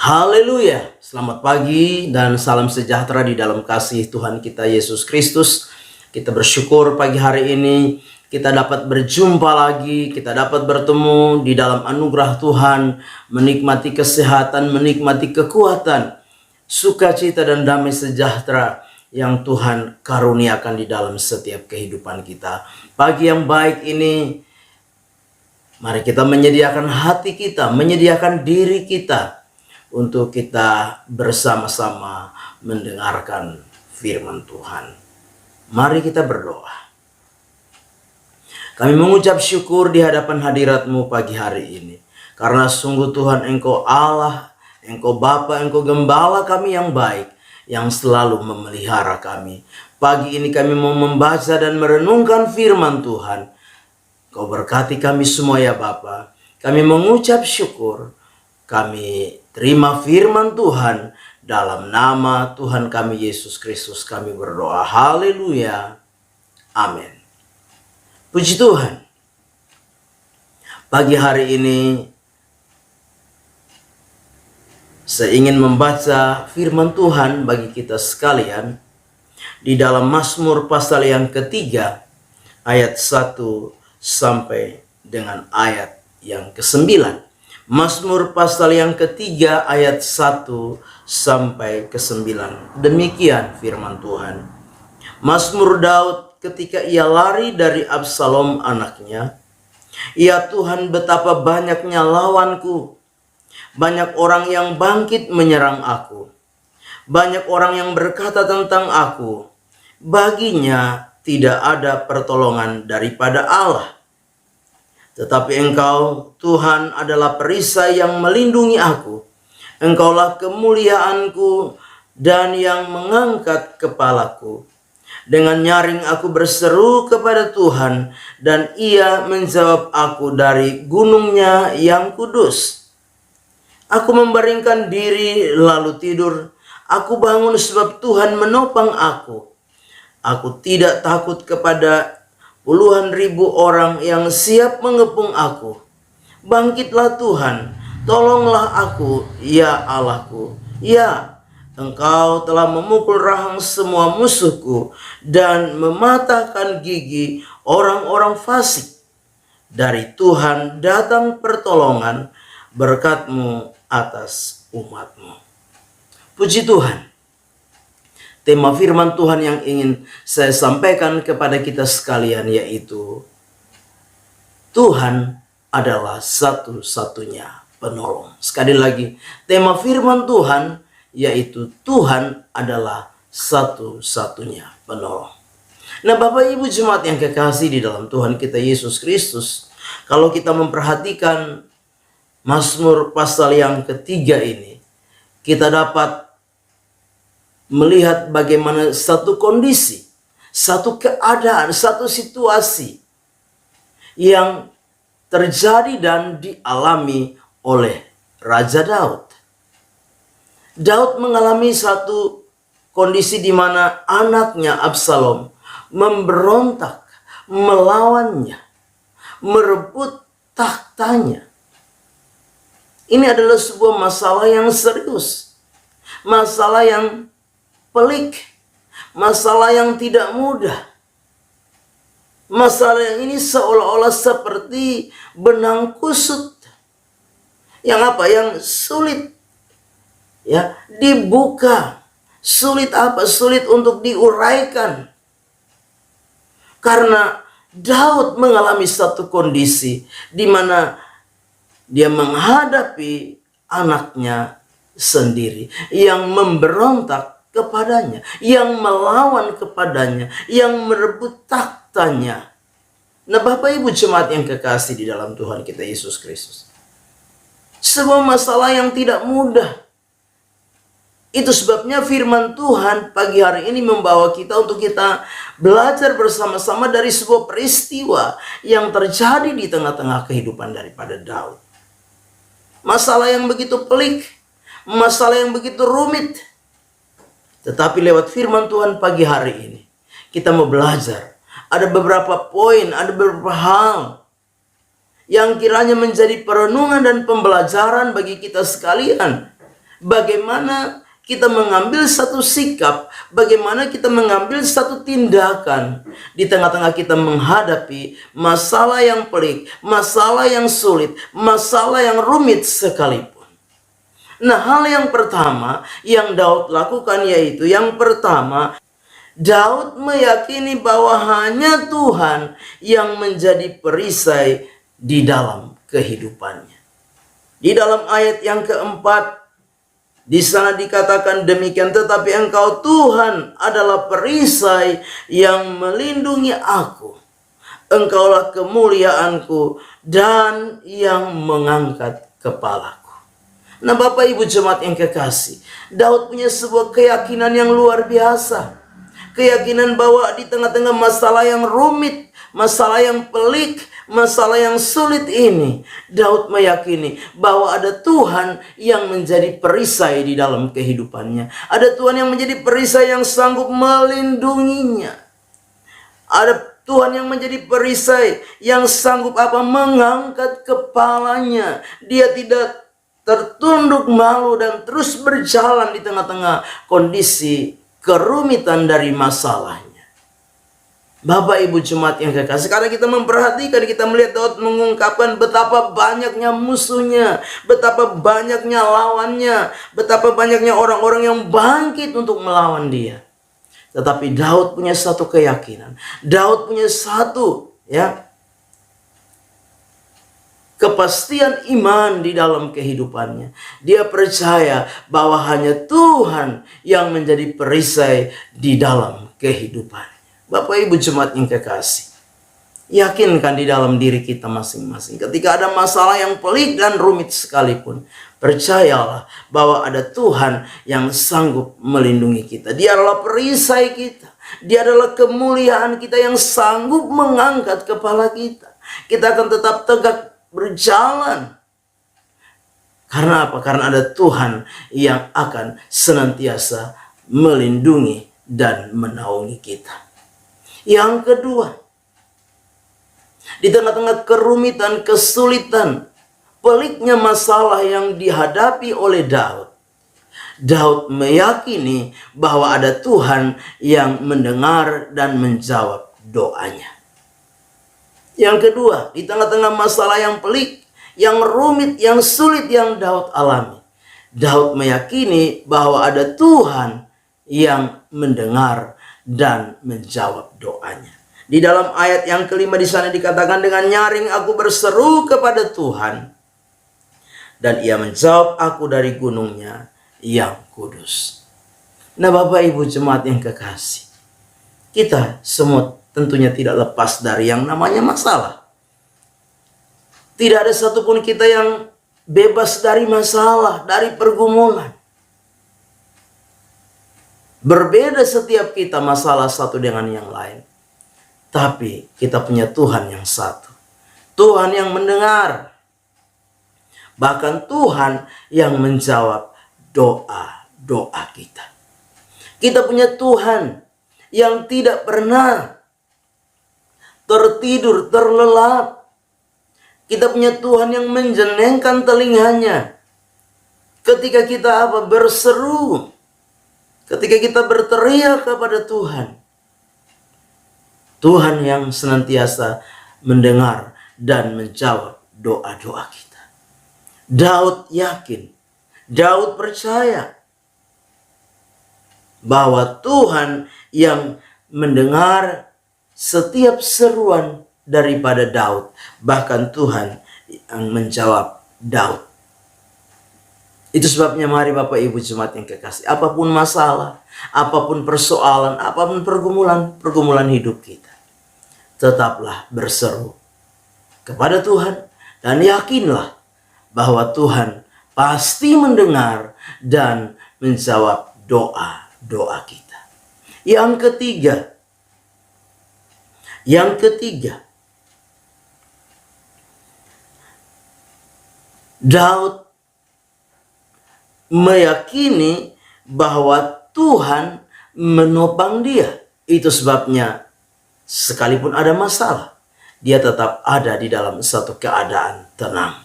Haleluya, selamat pagi dan salam sejahtera di dalam kasih Tuhan kita Yesus Kristus. Kita bersyukur pagi hari ini kita dapat berjumpa lagi, kita dapat bertemu di dalam anugerah Tuhan, menikmati kesehatan, menikmati kekuatan, sukacita dan damai sejahtera yang Tuhan karuniakan di dalam setiap kehidupan kita. Pagi yang baik ini, mari kita menyediakan hati kita, menyediakan diri kita untuk kita bersama-sama mendengarkan firman Tuhan. Mari kita berdoa. Kami mengucap syukur di hadapan hadirat-Mu pagi hari ini. Karena sungguh Tuhan, Engkau Allah, Engkau Bapa, Engkau Gembala kami yang baik, yang selalu memelihara kami. Pagi ini kami mau membaca dan merenungkan firman Tuhan. Kau berkati kami semua ya Bapa. Kami mengucap syukur. Kami terima firman Tuhan dalam nama Tuhan kami Yesus Kristus kami berdoa. Haleluya. Amin. Puji Tuhan. Pagi hari ini saya ingin membaca firman Tuhan bagi kita sekalian di dalam Mazmur pasal yang ketiga ayat 1 sampai dengan ayat yang ke-9. Mazmur pasal yang ketiga ayat 1 sampai ke-9. Demikian firman Tuhan. Mazmur Daud ketika ia lari dari Absalom anaknya. Ya Tuhan, betapa banyaknya lawanku. Banyak orang yang bangkit menyerang aku. Banyak orang yang berkata tentang aku. Baginya tidak ada pertolongan daripada Allah. Tetapi Engkau, Tuhan, adalah perisai yang melindungi aku. Engkaulah kemuliaanku dan yang mengangkat kepalaku. Dengan nyaring aku berseru kepada Tuhan, dan Ia menjawab aku dari gunungnya yang kudus. Aku membaringkan diri lalu tidur. Aku bangun sebab Tuhan menopang aku. Aku tidak takut kepada puluhan ribu orang yang siap mengepung aku. Bangkitlah Tuhan, tolonglah aku, ya Allahku. Ya, Engkau telah memukul rahang semua musuhku dan mematahkan gigi orang-orang fasik. Dari Tuhan datang pertolongan, berkat-Mu atas umat-Mu. Puji Tuhan. Tema firman Tuhan yang ingin saya sampaikan kepada kita sekalian yaitu Tuhan adalah satu-satunya penolong. Sekali lagi, tema firman Tuhan yaitu Tuhan adalah satu-satunya penolong. Nah, Bapak Ibu jemaat yang kekasih di dalam Tuhan kita Yesus Kristus, kalau kita memperhatikan Mazmur pasal yang ketiga ini, kita dapat melihat bagaimana satu kondisi, satu keadaan, satu situasi yang terjadi dan dialami oleh Raja Daud. Daud mengalami satu kondisi di mana anaknya Absalom memberontak, melawannya, merebut tahtanya. Ini adalah sebuah masalah yang serius, masalah yang pelik, masalah yang tidak mudah. Masalah ini seolah-olah seperti benang kusut yang sulit ya dibuka, sulit sulit untuk diuraikan. Karena Daud mengalami satu kondisi di mana dia menghadapi anaknya sendiri yang memberontak kepadanya, yang melawan kepadanya, yang merebut tahtanya. Nah, Bapak Ibu jemaat yang kekasih di dalam Tuhan kita Yesus Kristus, sebuah masalah yang tidak mudah. Itu sebabnya firman Tuhan pagi hari ini membawa kita untuk kita belajar bersama-sama dari sebuah peristiwa yang terjadi di tengah-tengah kehidupan daripada Daud. Masalah yang begitu pelik, masalah yang begitu rumit. Tetapi lewat firman Tuhan pagi hari ini, kita mau belajar. Ada beberapa poin, ada beberapa hal yang kiranya menjadi perenungan dan pembelajaran bagi kita sekalian bagaimana kita mengambil satu sikap, bagaimana kita mengambil satu tindakan di tengah-tengah kita menghadapi masalah yang pelik, masalah yang sulit, masalah yang rumit sekalipun. Nah, hal yang pertama yang Daud lakukan yaitu yang pertama, Daud meyakini bahwa hanya Tuhan yang menjadi perisai di dalam kehidupannya. Di dalam ayat yang keempat, di sana dikatakan demikian, tetapi Engkau Tuhan adalah perisai yang melindungi aku. Engkaulah kemuliaanku dan yang mengangkat kepalaku. Nah, Bapak Ibu jemaat yang kekasih, Daud punya sebuah keyakinan yang luar biasa. Keyakinan bahwa di tengah-tengah masalah yang rumit, masalah yang pelik, masalah yang sulit ini, Daud meyakini bahwa ada Tuhan yang menjadi perisai di dalam kehidupannya. Ada Tuhan yang menjadi perisai yang sanggup melindunginya. Ada Tuhan yang menjadi perisai yang sanggup mengangkat kepalanya. Dia tidak tertunduk malu dan terus berjalan di tengah-tengah kondisi kerumitan dari masalahnya. Bapak Ibu jemaat yang kekasih, karena kita memperhatikan, kita melihat Daud mengungkapkan betapa banyaknya musuhnya, betapa banyaknya lawannya, betapa banyaknya orang-orang yang bangkit untuk melawan dia. Tetapi Daud punya satu keyakinan, Daud punya satu kepastian iman di dalam kehidupannya. Dia percaya bahwa hanya Tuhan yang menjadi perisai di dalam kehidupannya. Bapak Ibu jemaat yang kekasih, yakinkan di dalam diri kita masing-masing, ketika ada masalah yang pelik dan rumit sekalipun, percayalah bahwa ada Tuhan yang sanggup melindungi kita. Dia adalah perisai kita. Dia adalah kemuliaan kita yang sanggup mengangkat kepala kita. Kita akan tetap tegak berjalan. Karena apa? Karena ada Tuhan yang akan senantiasa melindungi dan menaungi kita. Yang kedua, di tengah-tengah kerumitan, kesulitan, peliknya masalah yang dihadapi oleh Daud, Daud meyakini bahwa ada Tuhan yang mendengar dan menjawab doanya. Yang kedua, di tengah-tengah masalah yang pelik, yang rumit, yang sulit yang Daud alami, Daud meyakini bahwa ada Tuhan yang mendengar dan menjawab doanya. Di dalam ayat yang kelima di sana dikatakan, dengan nyaring aku berseru kepada Tuhan, dan ia menjawab aku dari gunungnya yang kudus. Nah, Bapak Ibu jemaat yang kekasih, kita semua tentunya tidak lepas dari yang namanya masalah. Tidak ada satupun kita yang bebas dari masalah, dari pergumulan. Berbeda setiap kita masalah satu dengan yang lain. Tapi kita punya Tuhan yang satu. Tuhan yang mendengar. Bahkan Tuhan yang menjawab doa-doa kita. Kita punya Tuhan yang tidak pernah tertidur, terlelap. Kita punya Tuhan yang menjenengkan telinganya ketika kita berseru, ketika kita berteriak kepada Tuhan. Tuhan yang senantiasa mendengar dan menjawab doa-doa kita. Daud yakin, Daud percaya bahwa Tuhan yang mendengar setiap seruan daripada Daud. Bahkan Tuhan yang menjawab Daud. Itu sebabnya mari Bapak Ibu jemaat yang kekasih, apapun masalah, apapun persoalan, apapun pergumulan hidup kita, tetaplah berseru kepada Tuhan dan yakinlah bahwa Tuhan pasti mendengar dan menjawab doa-doa kita. Yang ketiga, Daud meyakini bahwa Tuhan menopang dia. Itu sebabnya sekalipun ada masalah, dia tetap ada di dalam satu keadaan tenang.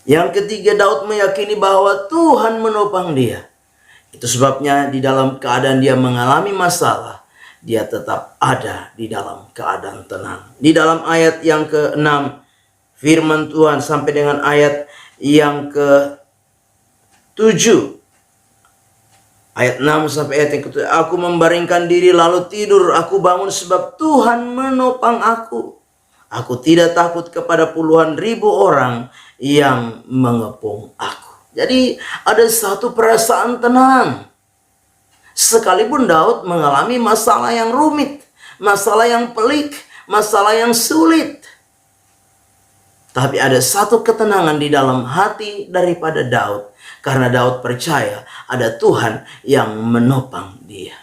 Yang ketiga, Daud meyakini bahwa Tuhan menopang dia. Itu sebabnya di dalam keadaan dia mengalami masalah, dia tetap ada di dalam keadaan tenang. Di dalam ayat yang ke-6, firman Tuhan sampai dengan ayat yang ke-7. Ayat 6 sampai ayat yang ke-7. Aku membaringkan diri lalu tidur, aku bangun sebab Tuhan menopang aku. Aku tidak takut kepada puluhan ribu orang yang mengepung aku. Jadi ada satu perasaan tenang. Sekalipun Daud mengalami masalah yang rumit, masalah yang pelik, masalah yang sulit, tapi ada satu ketenangan di dalam hati daripada Daud. Karena Daud percaya ada Tuhan yang menopang dia.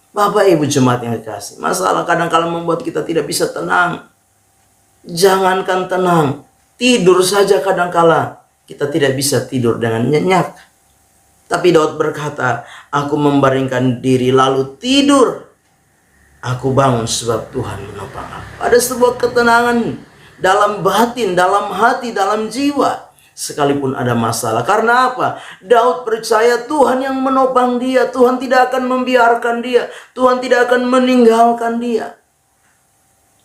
Bapak Ibu jemaat yang kekasih, masalah kadang-kala membuat kita tidak bisa tenang. Jangankan tenang, tidur saja kadang-kala kita tidak bisa tidur dengan nyenyak. Tapi Daud berkata, aku membaringkan diri lalu tidur. Aku bangun sebab Tuhan menopang aku. Ada sebuah ketenangan dalam batin, dalam hati, dalam jiwa. Sekalipun ada masalah. Karena apa? Daud percaya Tuhan yang menopang dia. Tuhan tidak akan membiarkan dia. Tuhan tidak akan meninggalkan dia.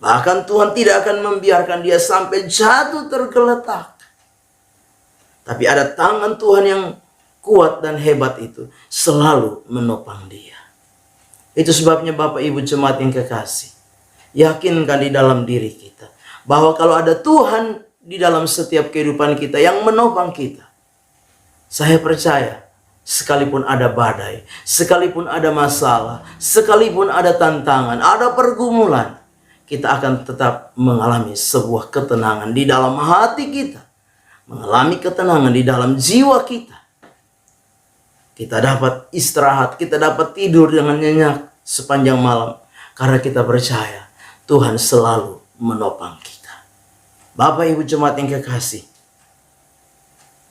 Bahkan Tuhan tidak akan membiarkan dia sampai jatuh tergeletak. Tapi ada tangan Tuhan yang kuat dan hebat itu selalu menopang dia. Itu sebabnya Bapak Ibu jemaat yang kekasih, yakinkan di dalam diri kita bahwa kalau ada Tuhan di dalam setiap kehidupan kita yang menopang kita, saya percaya sekalipun ada badai, sekalipun ada masalah, sekalipun ada tantangan, ada pergumulan, kita akan tetap mengalami sebuah ketenangan di dalam hati kita, mengalami ketenangan di dalam jiwa kita. Kita dapat istirahat, kita dapat tidur dengan nyenyak sepanjang malam, karena kita percaya Tuhan selalu menopang kita. Bapak Ibu jemaat yang kekasih,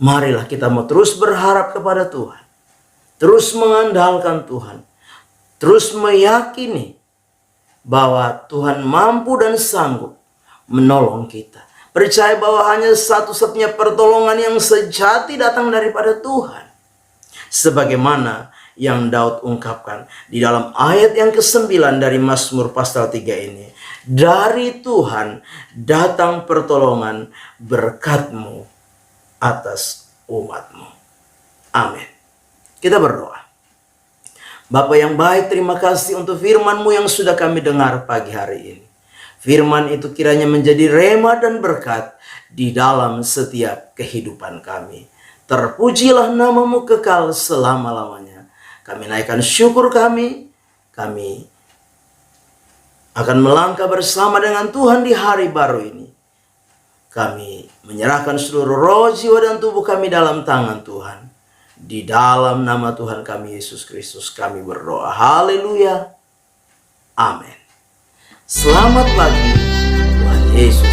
marilah kita mau terus berharap kepada Tuhan, terus mengandalkan Tuhan, terus meyakini bahwa Tuhan mampu dan sanggup menolong kita. Percaya bahwa hanya satu-satunya pertolongan yang sejati datang daripada Tuhan. Sebagaimana yang Daud ungkapkan di dalam ayat yang ke-9 dari Mazmur pasal 3 ini. Dari Tuhan datang pertolongan, berkat-Mu atas umat-Mu. Amin. Kita berdoa. Bapa yang baik, terima kasih untuk firman-Mu yang sudah kami dengar pagi hari ini. Firman itu kiranya menjadi rema dan berkat di dalam setiap kehidupan kami. Terpujilah nama-Mu kekal selama-lamanya. Kami naikkan syukur kami akan melangkah bersama dengan Tuhan di hari baru ini. Kami menyerahkan seluruh roh, jiwa, dan tubuh kami dalam tangan Tuhan. Di dalam nama Tuhan kami Yesus Kristus kami berdoa. Haleluya. Amin. Selamat pagi. Tuhan Yesus